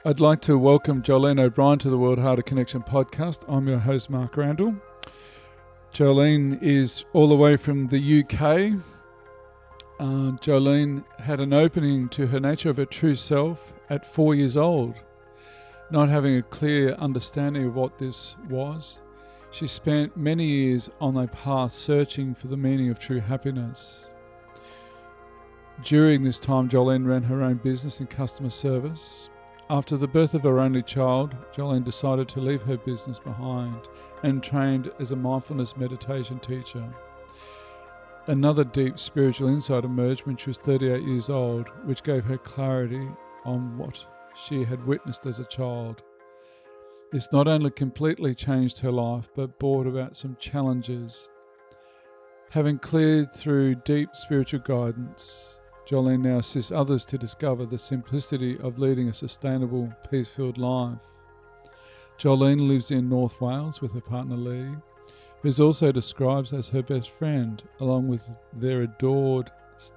I'd like to welcome Jolene O'Brien to the World Harder Connection podcast. I'm your host, Mark Randall. Jolene is all the way from the UK. Jolene had an opening to her nature of her true self at 4 years old. Not having a clear understanding of what this was, she spent many years on a path searching for the meaning of true happiness. During this time, Jolene ran her own business in customer service. After the birth of her only child, Jolene decided to leave her business behind and trained as a mindfulness meditation teacher. Another deep spiritual insight emerged when she was 38 years old, which gave her clarity on what she had witnessed as a child. This not only completely changed her life, but brought about some challenges. Having cleared through deep spiritual guidance, Jolene now assists others to discover the simplicity of leading a sustainable, peace-filled life. Jolene lives in North Wales with her partner Lee, who also describes as her best friend, along with their adored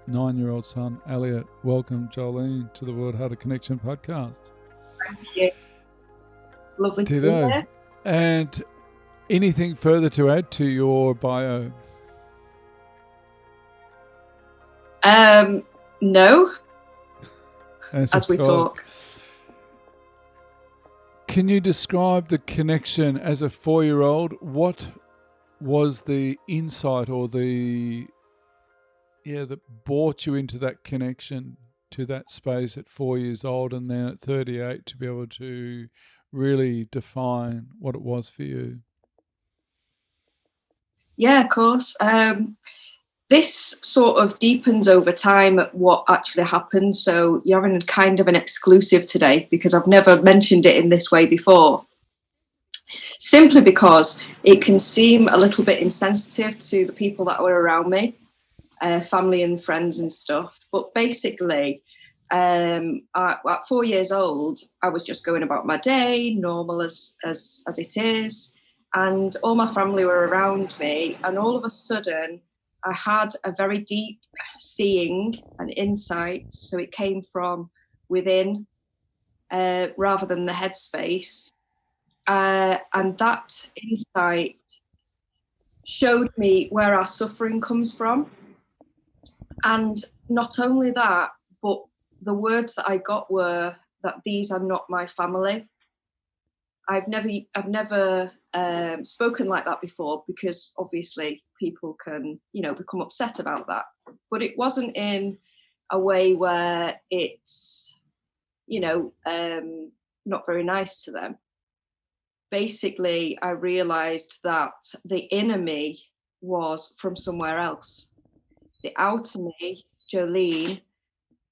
9-year-old son Elliot. Welcome, Jolene, to the World Harder Connection podcast. Thank you. Lovely to be Ditto. here. And anything further to add to your bio? No, As we talk. Can you describe the connection as a 4-year-old? What was the insight or that brought you into that connection to that space at 4 years old, and then at 38 to be able to really define what it was for you? Yeah, of course. This sort of deepens over time what actually happened. So you're having kind of an exclusive today because I've never mentioned it in this way before. Simply because it can seem a little bit insensitive to the people that were around me, family and friends and stuff. But basically, at 4 years old, I was just going about my day, normal as it is, and all my family were around me. And all of a sudden, I had a very deep seeing and insight. So it came from within, rather than the headspace. And that insight showed me where our suffering comes from. And not only that, but the words that I got were that these are not my family. I've never spoken like that before, because obviously people can, become upset about that. But it wasn't in a way where it's, not very nice to them. Basically, I realized that the inner me was from somewhere else. The outer me, Jolene,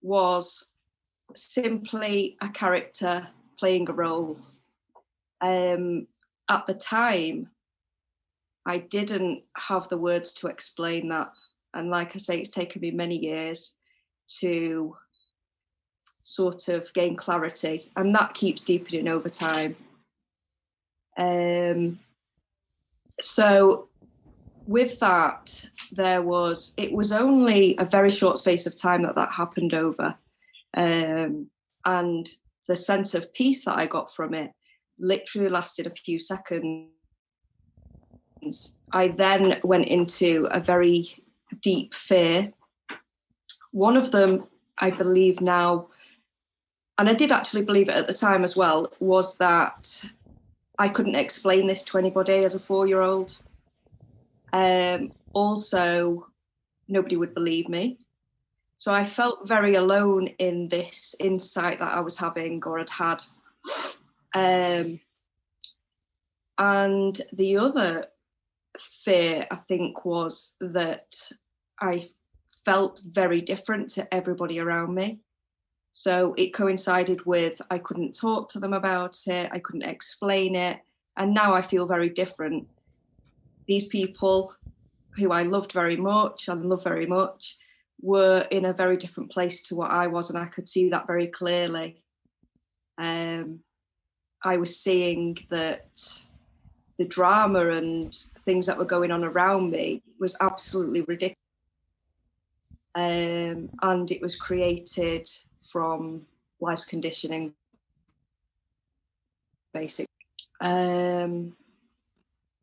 was simply a character playing a role. At the time, I didn't have the words to explain that. And like I say, it's taken me many years to sort of gain clarity, and that keeps deepening over time. So with that, it was only a very short space of time that happened over. And the sense of peace that I got from it literally lasted a few seconds. I then went into a very deep fear. One of them, I believe now, and I did actually believe it at the time as well, was that I couldn't explain this to anybody as a 4-year-old. Also, nobody would believe me. So I felt very alone in this insight that I was having or had had. And the other fear, I think, was that I felt very different to everybody around me. So it coincided with I couldn't talk to them about it, I couldn't explain it, and now I feel very different. These people who I loved very much and love very much were in a very different place to what I was, and I could see that very clearly. I was seeing that the drama and things that were going on around me was absolutely ridiculous. And it was created from life's conditioning. basically.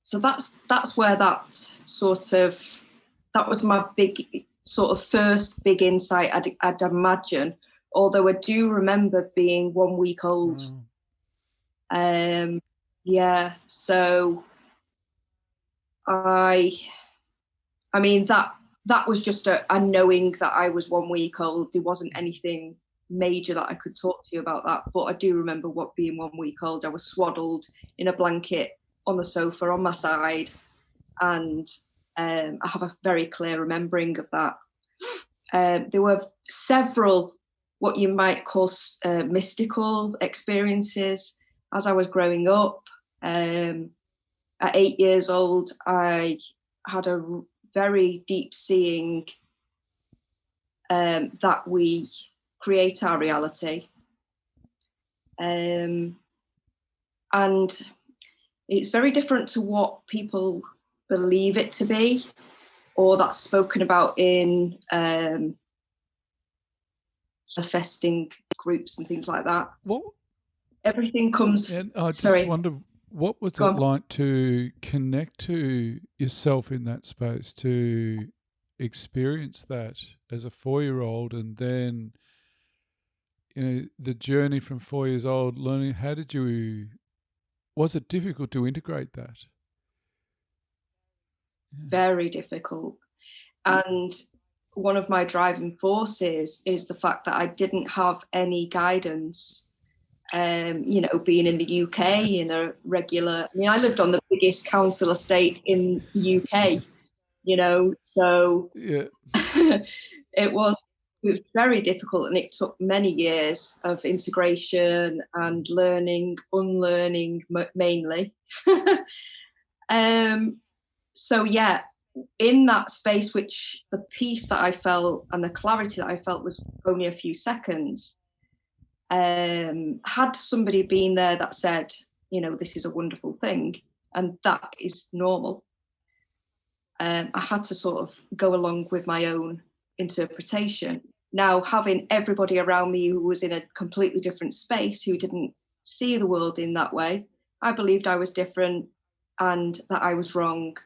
So that's where that was my big sort of first big insight I'd imagine. Although I do remember being 1 week old. Yeah. So I mean that was just a knowing that I was 1 week old. There wasn't anything major that I could talk to you about that, but I do remember being 1 week old. I was swaddled in a blanket on the sofa on my side, and I have a very clear remembering of that. There were several what you might call mystical experiences as I was growing up. At 8 years old, I had a very deep seeing that we create our reality. And it's very different to what people believe it to be, or that's spoken about in manifesting groups and things like that. What? Everything comes. And I just wonder, what was it like to connect to yourself in that space, to experience that as a 4-year-old, and then, you know, the journey from 4 years old, learning, was it difficult to integrate that? Very difficult. And one of my driving forces is the fact that I didn't have any guidance. You know, being in the UK in a regular, I mean, I lived on the biggest council estate in the UK, you know, so yeah. it was very difficult, and it took many years of integration and learning, unlearning mainly. So yeah, in that space, which the peace that I felt and the clarity that I felt was only a few seconds, had somebody been there that said, you know, this is a wonderful thing and that is normal, I had to sort of go along with my own interpretation. Now, having everybody around me who was in a completely different space, who didn't see the world in that way, I believed I was different and that I was wrong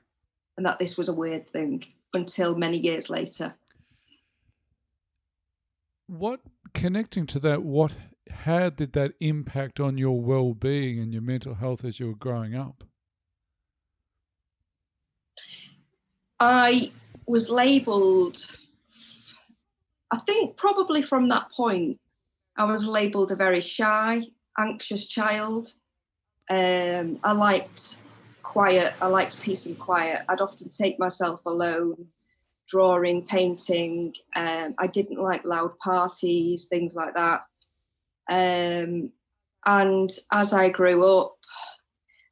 and that this was a weird thing until many years later. Connecting to that, how did that impact on your well-being and your mental health as you were growing up? I was labelled, I think probably from that point, I was labelled a very shy, anxious child. I liked quiet. I liked peace and quiet. I'd often take myself alone, drawing, painting. I didn't like loud parties, things like that. And as I grew up,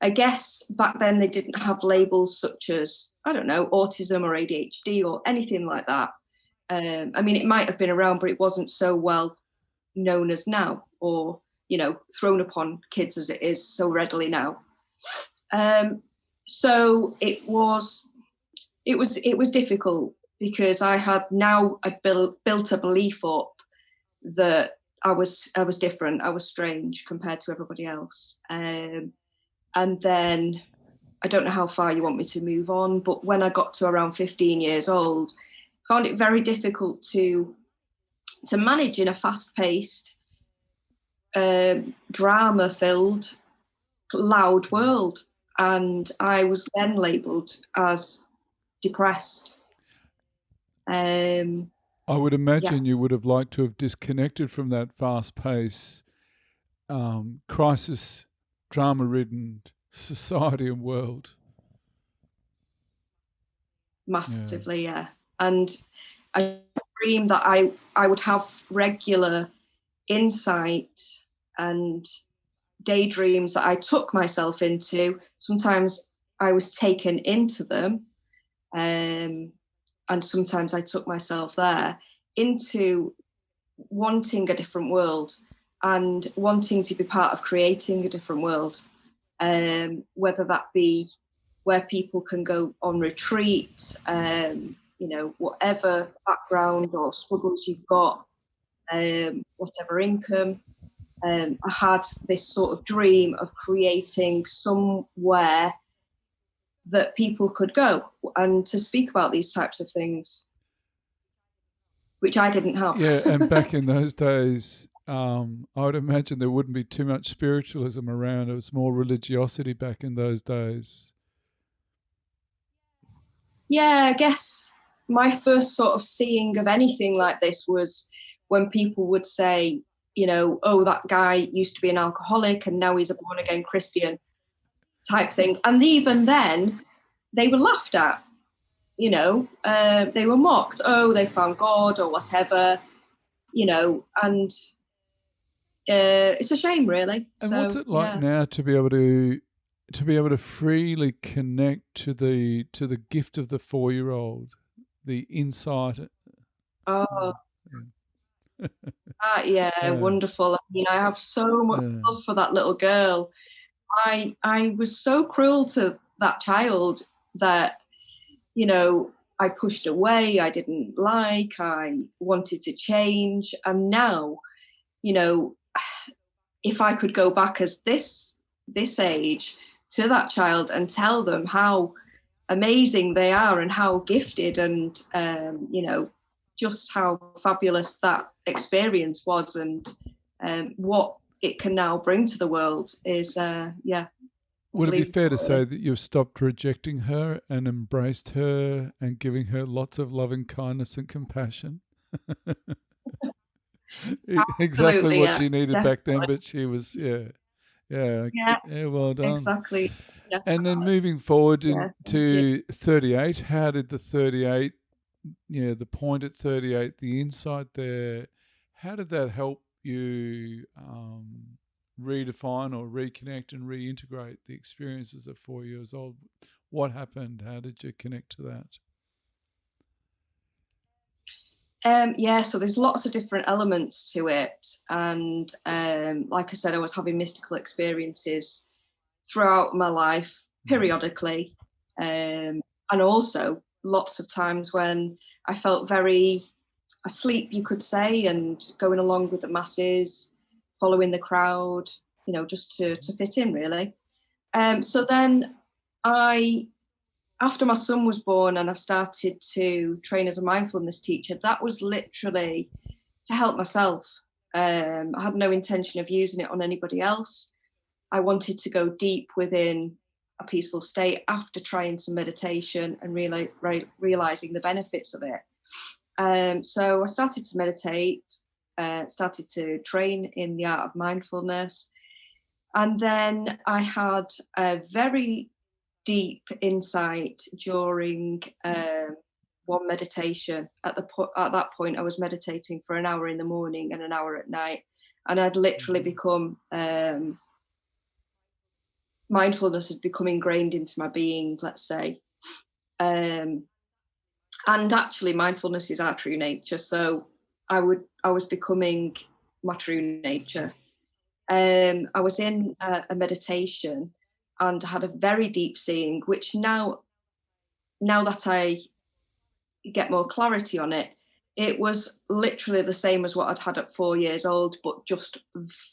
I guess back then they didn't have labels such as, I don't know, autism or ADHD or anything like that. I mean, it might have been around, but it wasn't so well known as now, or, you know, thrown upon kids as it is so readily now. So it was difficult because I had built a belief up that I was different, I was strange compared to everybody else. And then I don't know how far you want me to move on, but when I got to around 15 years old, I found it very difficult to manage in a fast-paced, drama-filled, loud world. And I was then labelled as depressed. I would imagine you would have liked to have disconnected from that fast-paced, crisis, drama-ridden society and world. Massively, yeah. And I dreamed that I would have regular insight and daydreams that I took myself into. Sometimes I was taken into them, and sometimes I took myself there, into wanting a different world and wanting to be part of creating a different world, whether that be where people can go on retreat, you know, whatever background or struggles you've got, whatever income. I had this sort of dream of creating somewhere that people could go and to speak about these types of things, which I didn't have. Yeah, and back in those days, I would imagine there wouldn't be too much spiritualism around. It was more religiosity back in those days. Yeah, I guess my first sort of seeing of anything like this was when people would say, oh, that guy used to be an alcoholic and now he's a born again Christian type thing. And even then, they were laughed at, they were mocked. Oh, they found God or whatever, and it's a shame, really. And So, what's it like yeah. now to be able to freely connect to the gift of the 4-year-old, the insight? Oh, Yeah. yeah, Yeah. wonderful. I mean, I have so much Yeah. love for that little girl. I was so cruel to that child that, I pushed away, I didn't like, I wanted to change. And now, you know, if I could go back as this age to that child and tell them how amazing they are and how gifted and just how fabulous that experience was and what it can now bring to the world is Would it be fair unbelievable, to say really. that you've stopped rejecting her and embraced her and giving her lots of loving kindness and compassion? Exactly Absolutely, what yeah, she needed back then, definitely. but she was, yeah, yeah, Yeah, yeah, well done. exactly. And then Definitely. moving forward Yeah, thank you. into 38, how did the 38, the point at 38, the insight there, how did that help you redefine or reconnect and reintegrate the experiences of 4 years old? What happened? How did you connect to that? Yeah, so there's lots of different elements to it. And like I said, I was having mystical experiences throughout my life, Mhm. periodically. And also lots of times when I felt very asleep, you could say, and going along with the masses, following the crowd, just to fit in, really. So then I after my son was born and I started to train as a mindfulness teacher, that was literally to help myself. I had no intention of using it on anybody else. I wanted to go deep within a peaceful state after trying some meditation and realizing the benefits of it. So I started to meditate, started to train in the art of mindfulness. And then I had a very deep insight during one meditation. At that point, I was meditating for an hour in the morning and an hour at night, and I'd literally Mhm. become mindfulness had become ingrained into my being. Let's say, um, and actually, mindfulness is our true nature. So I was becoming my true nature. I was in a meditation and had a very deep seeing, which now that I get more clarity on it, it was literally the same as what I'd had at 4 years old, but just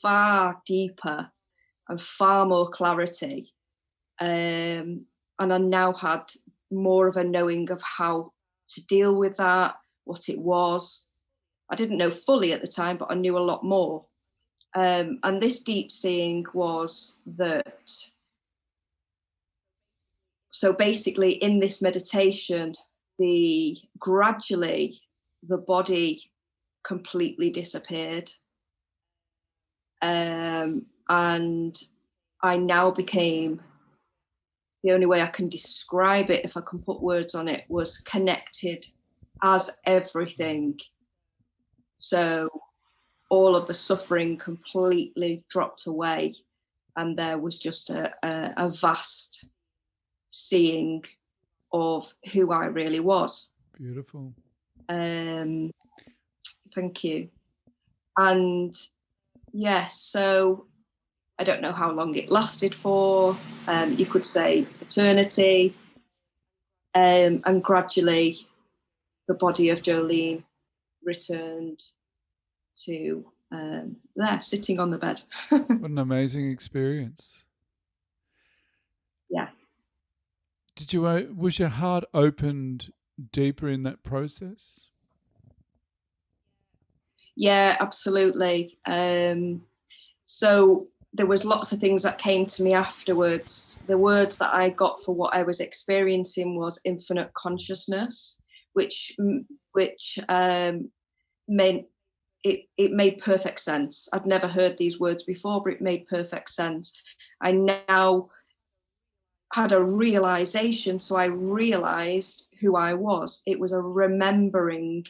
far deeper and far more clarity. And I now had more of a knowing of how to deal with that, what it was. I didn't know fully at the time, but I knew a lot more. And this deep seeing was that, so basically in this meditation, the gradually the body completely disappeared. And I now became, the only way I can describe it, if I can put words on it, was connected as everything. So all of the suffering completely dropped away, and there was just a vast seeing of who I really was. Beautiful. Um, thank you. And yes, so I don't know how long it lasted for. You could say eternity. And gradually, the body of Jolene returned to there, sitting on the bed. What an amazing experience. Yeah. Was your heart opened deeper in that process? Yeah, absolutely. So there was lots of things that came to me afterwards. The words that I got for what I was experiencing was infinite consciousness, which meant it made perfect sense. I'd never heard these words before, but it made perfect sense. I now had a realization, so I realized who I was. It was a remembering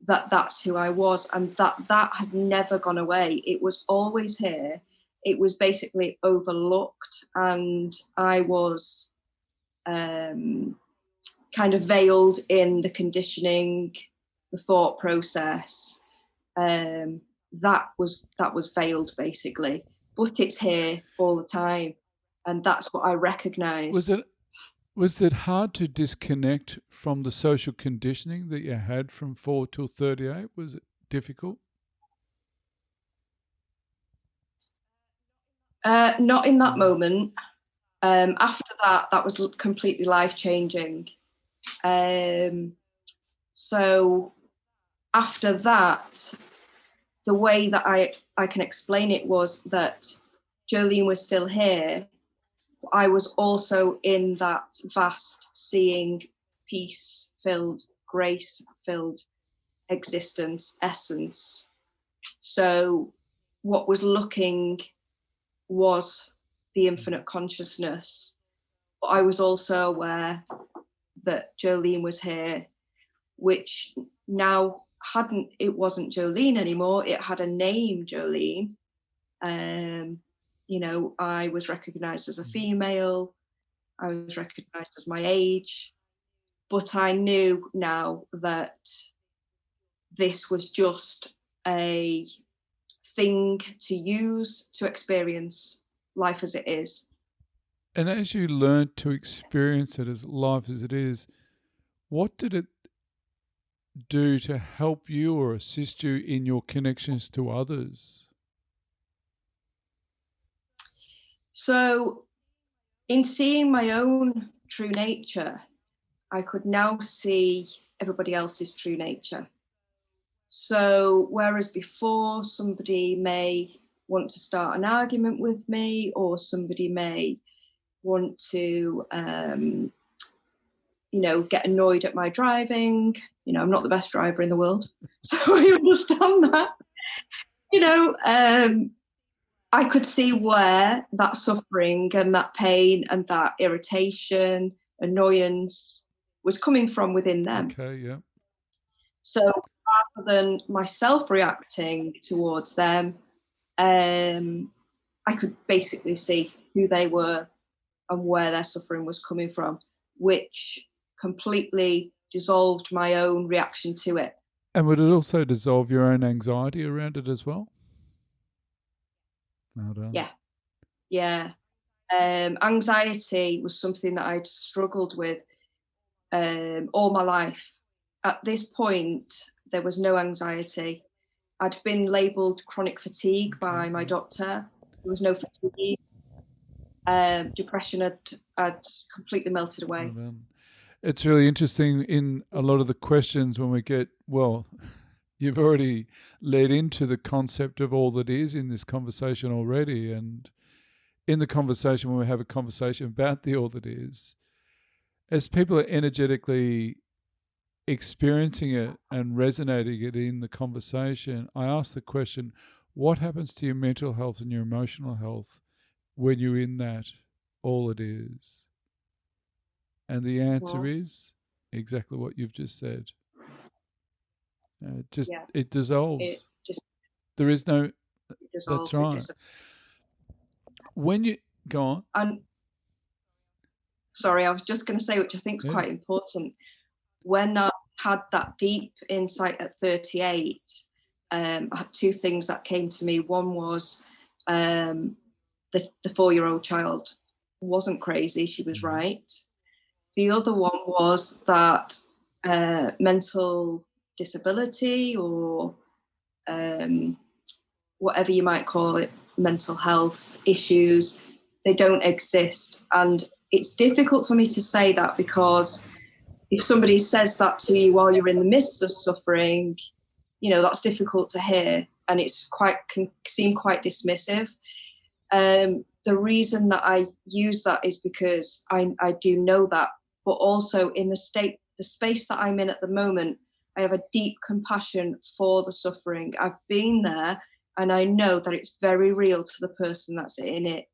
that that's who I was, and that had never gone away. It was always here. It was basically overlooked, and I was kind of veiled in the conditioning, the thought process. That was veiled basically, but it's here all the time, and that's what I recognized. Was it hard to disconnect from the social conditioning that you had from 4 till 38? Was it difficult? Not in that moment. After that, that was completely life changing. So after that, the way that I can explain it was that Jolene was still here. I was also in that vast, seeing, peace filled, grace filled existence, essence. So what was looking was the infinite consciousness. But I was also aware that Jolene was here, which now it wasn't Jolene anymore. It had a name, Jolene. I was recognized as a female. I was recognized as my age. But I knew now that this was just a thing to use to experience life as it is. And as you learned to experience it as life as it is, what did it do to help you or assist you in your connections to others? So, in seeing my own true nature, I could now see everybody else's true nature. So, whereas before somebody may want to start an argument with me, or somebody may want to, get annoyed at my driving. I'm not the best driver in the world, so I understand that. I could see where that suffering and that pain and that irritation, annoyance was coming from within them. Okay, yeah. So rather than myself reacting towards them, I could basically see who they were and where their suffering was coming from, which completely dissolved my own reaction to it. And would it also dissolve your own anxiety around it as well? Well done. Yeah. Anxiety was something that I'd struggled with all my life. At this point, there was no anxiety. I'd been labelled chronic fatigue by my doctor. There was no fatigue. Depression had completely melted away. Well done. It's really interesting in a lot of the questions when we get, well, you've already led into the concept of all that is in this conversation already. And in the conversation, when we have a conversation about the all that is, as people are energetically experiencing it and resonating it in the conversation, I ask the question, what happens to your mental health and your emotional health when you're in that all it is? And the answer is exactly what you've just said. It dissolves. There is no. It dissolves. That's right. When you go on. And sorry, I was just going to say, which I think is quite important. When I had that deep insight at 38, I had two things that came to me. One was the 4-year-old child wasn't crazy; she was right. The other one was that mental disability or whatever you might call it, mental health issues, they don't exist. And it's difficult for me to say that, because if somebody says that to you while you're in the midst of suffering, that's difficult to hear, and can seem quite dismissive. The reason that I use that is because I do know that, but also in the space that I'm in at the moment, I have a deep compassion for the suffering. I've been there, and I know that it's very real to the person that's in it.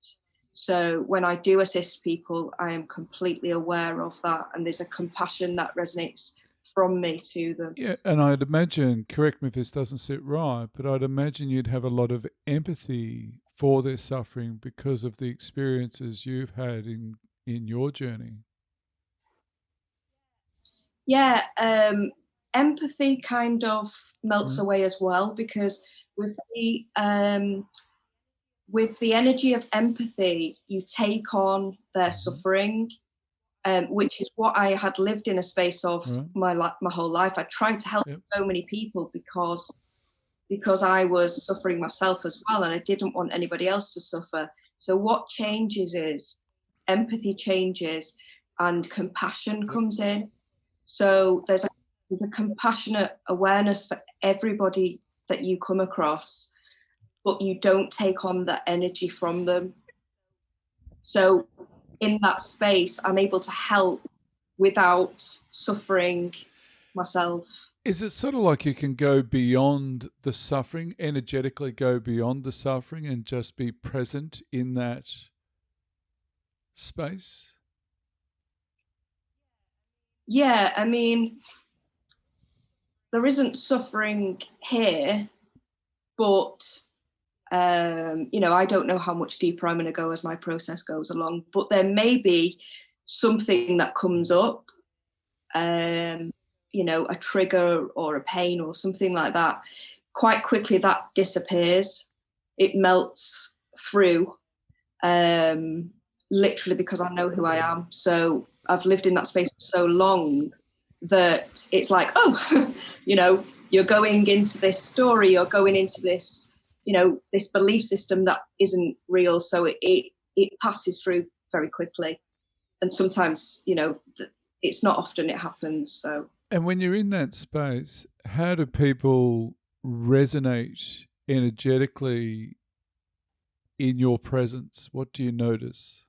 So when I do assist people, I am completely aware of that, and there's a compassion that resonates from me to them. Yeah, and I'd imagine, correct me if this doesn't sit right, but I'd imagine you'd have a lot of empathy for their suffering because of the experiences you've had in your journey. Yeah, empathy kind of melts away as well, because with the energy of empathy, you take on their suffering, which is what I had lived in a space of my whole life. I tried to help so many people because I was suffering myself as well, and I didn't want anybody else to suffer. So what changes is empathy changes, and compassion comes in. So there's a compassionate awareness for everybody that you come across, but you don't take on that energy from them. So in that space, I'm able to help without suffering myself. Is it sort of like you can go beyond the suffering, energetically go beyond the suffering and just be present in that space? Yeah, I mean, there isn't suffering here, but I don't know how much deeper I'm going to go as my process goes along, but there may be something that comes up, a trigger or a pain or something like that. Quite quickly that disappears. It melts through, literally, because I know who I am. So I've lived in that space for so long that it's like, oh, you're going into this story, you're going into this, this belief system that isn't real. So it passes through very quickly. And sometimes, it's not often it happens. So. And when you're in that space, how do people resonate energetically in your presence? What do you notice?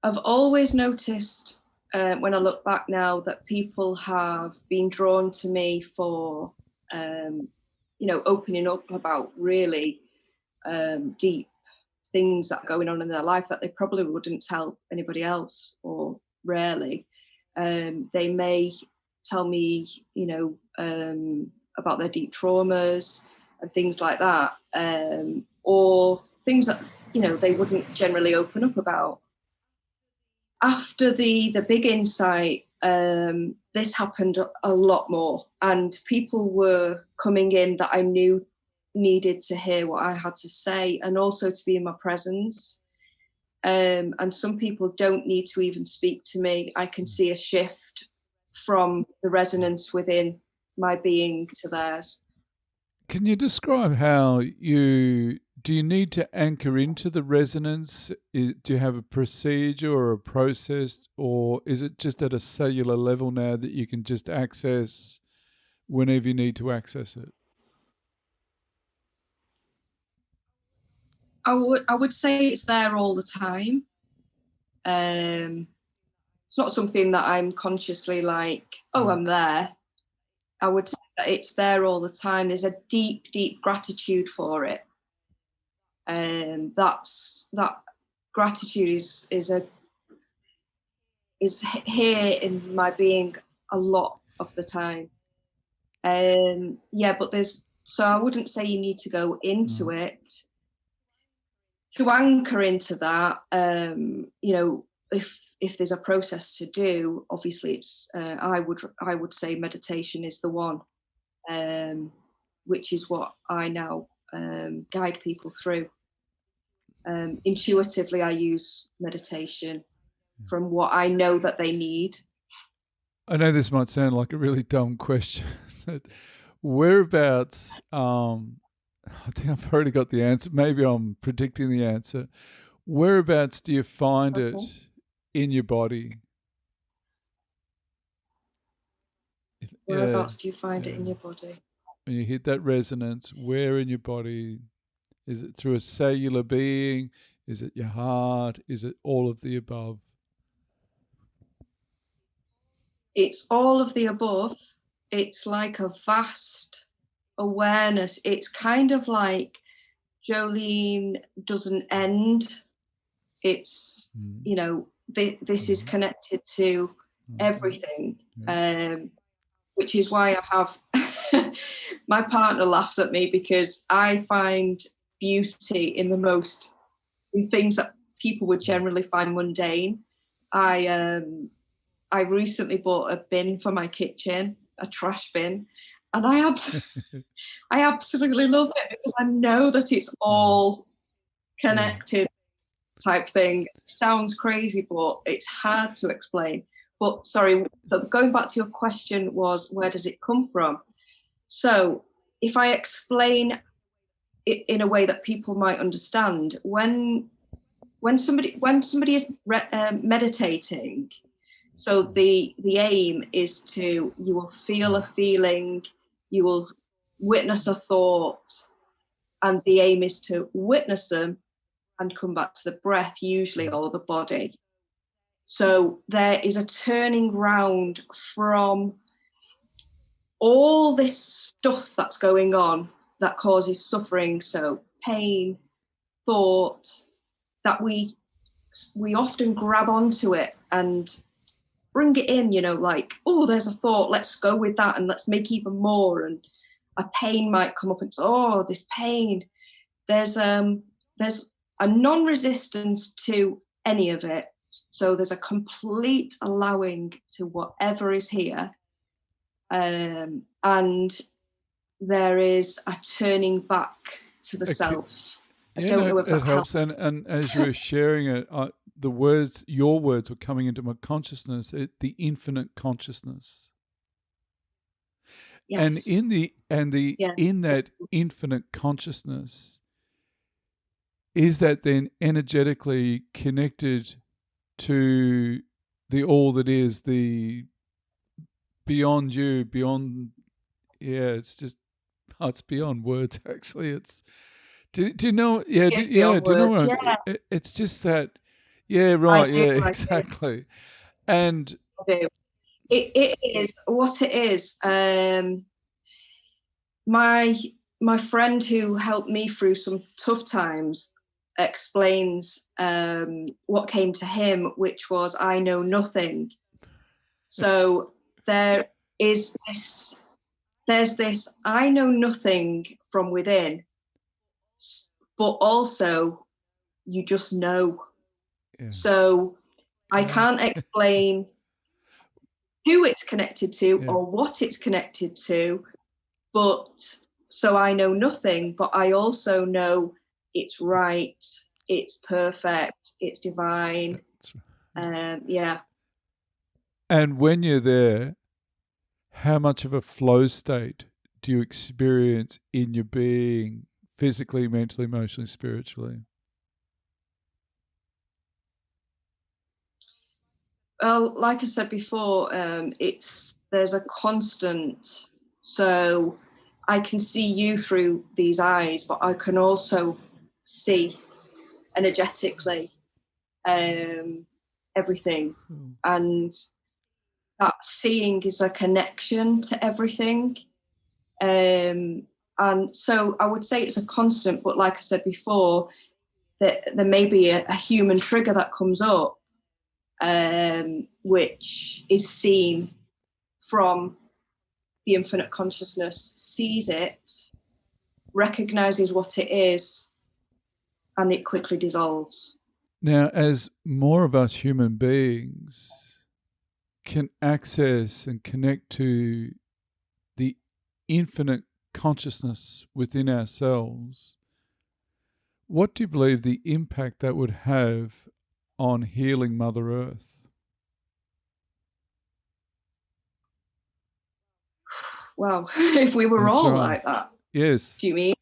I've always noticed, when I look back now, that people have been drawn to me for, opening up about really deep things that are going on in their life that they probably wouldn't tell anybody else, or rarely. They may tell me, about their deep traumas and things like that, or things that, they wouldn't generally open up about. After the big insight, this happened a lot more, and people were coming in that I knew needed to hear what I had to say, and also to be in my presence. And some people don't need to even speak to me. I can see a shift from the resonance within my being to theirs. Can you describe how do you need to anchor into the resonance? Do you have a procedure or a process, or is it just at a cellular level now that you can just access whenever you need to access it? I would say it's there all the time. It's not something that I'm consciously like, oh, I'm there. I would say that it's there all the time. There's a deep, deep gratitude for it. And that gratitude is here in my being a lot of the time. But so I wouldn't say you need to go into it. To anchor into that, if there's a process to do, obviously it's I would say meditation is the one, which is what I now guide people through. Intuitively, I use meditation from what I know that they need. I know this might sound like a really dumb question. Whereabouts, I think I've already got the answer. Maybe I'm predicting the answer. Whereabouts do you find it Okay. in your body? Yeah, Whereabouts do you find it yeah. in your body? When you hit that resonance, where in your body? Is it through a cellular being? Is it your heart? Is it all of the above? It's all of the above. It's like a vast awareness. It's kind of like Jolene doesn't end. It's, Mm, you know, this is mm, connected to mm, everything, yeah. which is why I have my partner laughs at me because I find beauty in things that people would generally find mundane. I I recently bought a bin for my kitchen, a trash bin, and I absolutely love it because I know that it's Mm, all yeah. connected type thing. Sounds crazy, but it's hard to explain. But sorry, so going back to your question was where does it come from? So if I explain it in a way that people might understand, when somebody is meditating, so the aim is to you will feel a feeling, you will witness a thought, and the aim is to witness them and come back to the breath usually or the body. So there is a turning round from all this stuff that's going on that causes suffering, so pain, thought, that we often grab onto it and bring it in, like, oh, there's a thought, let's go with that and let's make even more. And a pain might come up and say, oh, this pain. There's a non-resistance to any of it. So there's a complete allowing to whatever is here. And there is a turning back to the Okay. self. I Yeah, don't no, know if it that helps. helps. And as you were sharing it, the words, your words were coming into my consciousness, the infinite consciousness. And Yes. Yes. in that infinite consciousness, is that then energetically connected to the all that is, the beyond you, beyond, yeah, it's just, oh, it's beyond words actually. Do you know, yeah, Yes, beyond do you know words. what Yeah, it's just that, yeah, I right, do. yeah, I do. exactly. And I do. It is what it is. My my friend who helped me through some tough times explains what came to him, which was I know nothing. So there is this there's this I know nothing from within, but also you just know. yeah, So I great. can't explain who it's connected to Yeah, or what it's connected to, but so I know nothing, but I also know it's right, it's perfect, it's divine. that's right. Yeah. And when you're there, how much of a flow state do you experience in your being, physically, mentally, emotionally, spiritually? Well, like I said before, it's there's a constant. So I can see you through these eyes, but I can also see energetically um, everything, Cool. and that seeing is a connection to everything. Um, and so I would say it's a constant, but like I said before, that there may be a human trigger that comes up, which is seen from the infinite consciousness, sees it, recognizes what it is, and it quickly dissolves. Now, as more of us human beings can access and connect to the infinite consciousness within ourselves, what do you believe the impact that would have on healing Mother Earth? well, if we were That's all right. like that, Yes. do you mean?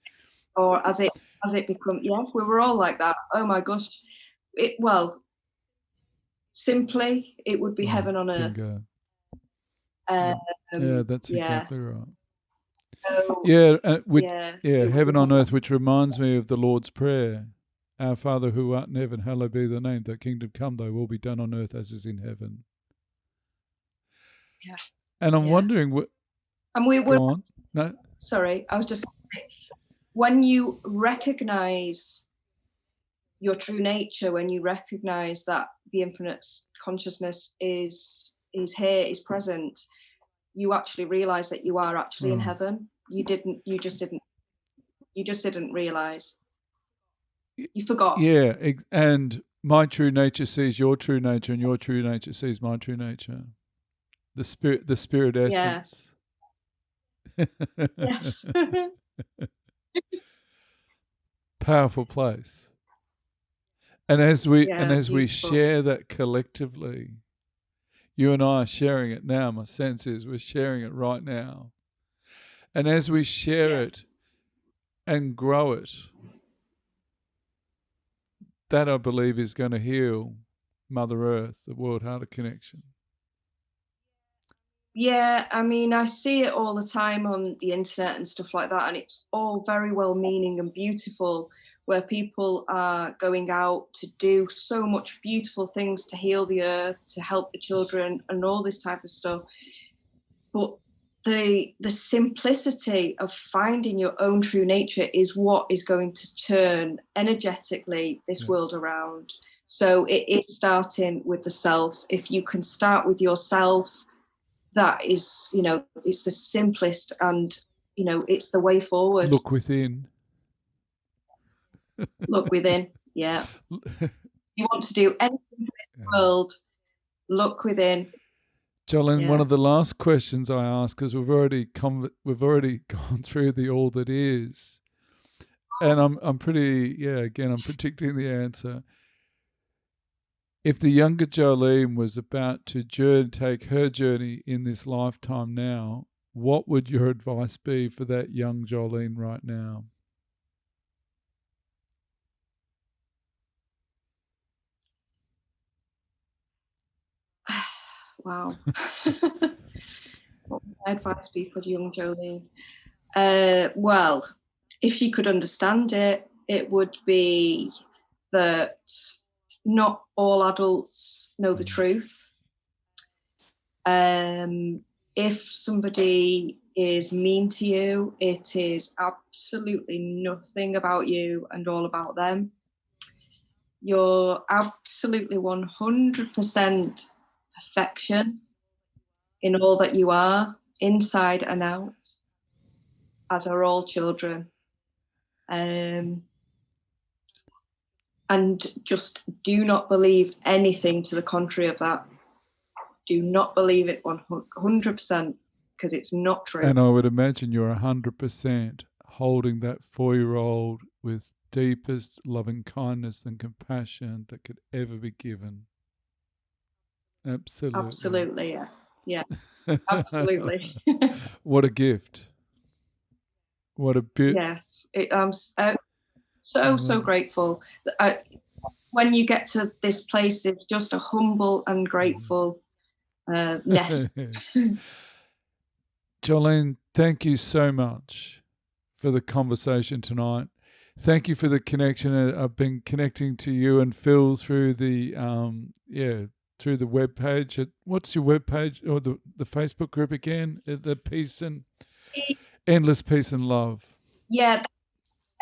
Or as it become, yeah, if we were all like that, oh my gosh, simply, it would be heaven on earth. Bingo. Yeah, that's Yeah. exactly right. So, Yeah, it would be heaven on earth, which reminds me of the Lord's Prayer. Our Father who art in heaven, hallowed be thy name. Thy kingdom come, thy will be done on earth as is in heaven. Yeah. And I'm wondering what. And we were. Go on. No. Sorry, I was just. When you recognize your true nature, when you recognize that the infinite consciousness is here, is present, you actually realize that you are actually in heaven. You just didn't realize. You forgot. Yeah, and my true nature sees your true nature, and your true nature sees my true nature. The spirit essence. Yes. Powerful place. And as we beautiful. share that collectively, you and I are sharing it now. My sense is we're sharing it right now. And as we share it and grow it, that I believe is going to heal Mother Earth, the World Heart Connection. Yeah, I mean, I see it all the time on the internet and stuff like that, and it's all very well meaning and beautiful, where people are going out to do so much beautiful things to heal the earth, to help the children, and all this type of stuff. But the simplicity of finding your own true nature is what is going to turn energetically this world around. So it is starting with the self. If you can start with yourself, that is, it's the simplest, and it's the way forward. Look within. Look within. Yeah. You want to do anything in this world, look within. Jolene, one of the last questions I ask, because we've already gone through the all that is, and I'm predicting the answer. If the younger Jolene was about to take her journey in this lifetime now, what would your advice be for that young Jolene right now? Wow. What would my advice be for the young Jolene? Well, if she could understand it, it would be that not all adults know the truth. If somebody is mean to you, it is absolutely nothing about you and all about them. You're absolutely 100% perfection in all that you are, inside and out, as are all children. And just do not believe anything to the contrary of that. Do not believe it 100%, because it's not true. And I would imagine you're 100% holding that 4-year-old with deepest loving kindness and compassion that could ever be given. Absolutely. Absolutely, yeah. Yeah, absolutely. What a gift. What a bit. Yes, I'm so grateful. When you get to this place, it's just a humble and grateful nest. Jolene, thank you so much for the conversation tonight. Thank you for the connection. I've been connecting to you and Phil through the through the web page. What's your web page or the Facebook group again? The Peace and Endless Peace and Love. Yeah,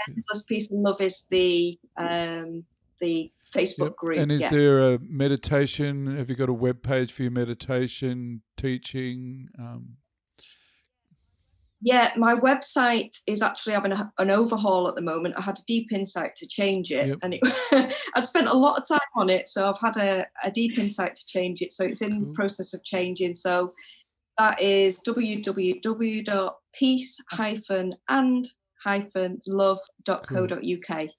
Endless Peace and Love is the Facebook group. And is there a meditation? Have you got a web page for your meditation teaching? Yeah, my website is actually having an overhaul at the moment. I had a deep insight to change it, and I'd spent a lot of time on it, so I've had a deep insight to change it. So it's in the process of changing. So that is www.peace-and-love.co.uk.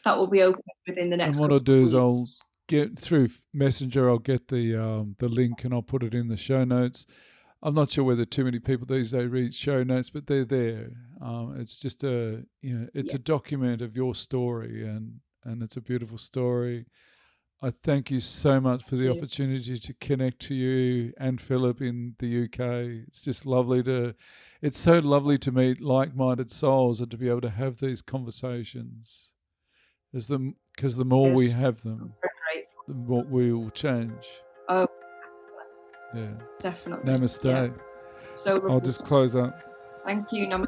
That will be open within the next. And what I'll do is I'll get through Messenger. I'll get the link and I'll put it in the show notes. I'm not sure whether too many people these days read show notes, but they're there. It's just it's Yeah. a document of your story, and it's a beautiful story. I thank you so much for the Thank you. opportunity to connect to you and Philip in the UK. It's just lovely it's so lovely to meet like-minded souls and to be able to have these conversations. Because the more we Yes. have I'm them, very grateful. the more we will change. Oh, Yeah. definitely. Namaste. Yeah. So I'll lovely. just close up. Thank you. Namaste.